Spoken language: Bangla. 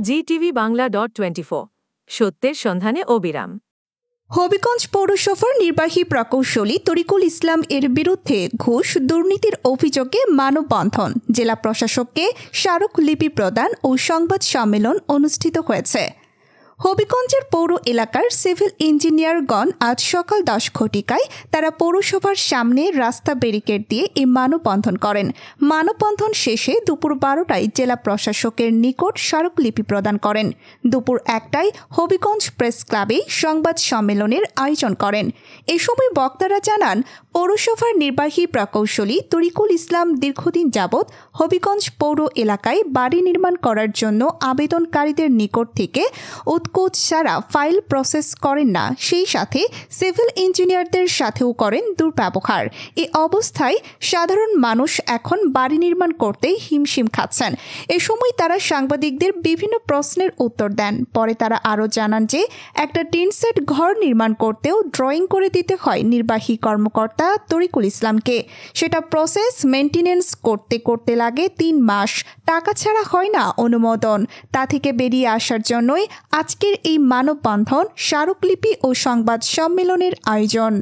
GTV Bangla.24 সত্যের সন্ধানে অবিরাম। হবিগঞ্জ পৌরসভার নির্বাহী প্রকৌশলী তরিকুল ইসলাম এর বিরুদ্ধে ঘুষ দুর্নীতির অভিযোগে মানববন্ধন, জেলা প্রশাসককে স্মারকলিপি প্রদান ও সংবাদ সম্মেলন অনুষ্ঠিত হয়েছে। হবিগঞ্জের পৌর এলাকার সিভিল ইঞ্জিনিয়ারগণ আজ সকাল 10 ঘটিকায় তারা পৌরসভার সামনে রাস্তা ব্যারিকেড দিয়ে এই মানববন্ধন করেন। মানববন্ধন শেষে দুপুর 12টায় জেলা প্রশাসকের নিকট স্মারকলিপি প্রদান করেন। দুপুর 1টায় হবিগঞ্জ প্রেস ক্লাবে সংবাদ সম্মেলনের আয়োজন করেন। এ সময় বক্তারা জানান, পৌরসভার নির্বাহী প্রকৌশলী তরিকুল ইসলাম দীর্ঘদিন যাবৎ হবিগঞ্জ পৌর এলাকায় বাড়ি নির্মাণ করার জন্য আবেদনকারীদের নিকট থেকে উৎকোচ ছাড়া ফাইল প্রসেস করেন না, সেই সাথে সিভিল ইঞ্জিনিয়ারদের সাথেও করেন দুর্ব্যবহার। এ অবস্থায় সাধারণ মানুষ এখন বাড়ি নির্মাণ করতে হিমশিম খাচ্ছেন। এ সময় তারা সাংবাদিকদের বিভিন্ন প্রশ্নের উত্তর দেন। পরে তারা আরও জানান যে একটা টিন সেট ঘর নির্মাণ করতেও ড্রয়িং করে দিতে হয় নির্বাহী কর্মকর্তা তরিকুল ইসলামকে। সেটা প্রসেস মেইনটেনেন্স করতে করতে লাগে 3 মাস। টাকা ছাড়া হয় না অনুমোদন। তা থেকে বেরিয়ে আসার জন্যই আজকের এই মানববন্ধন, স্মারকলিপি ও সংবাদ সম্মেলনের আয়োজন।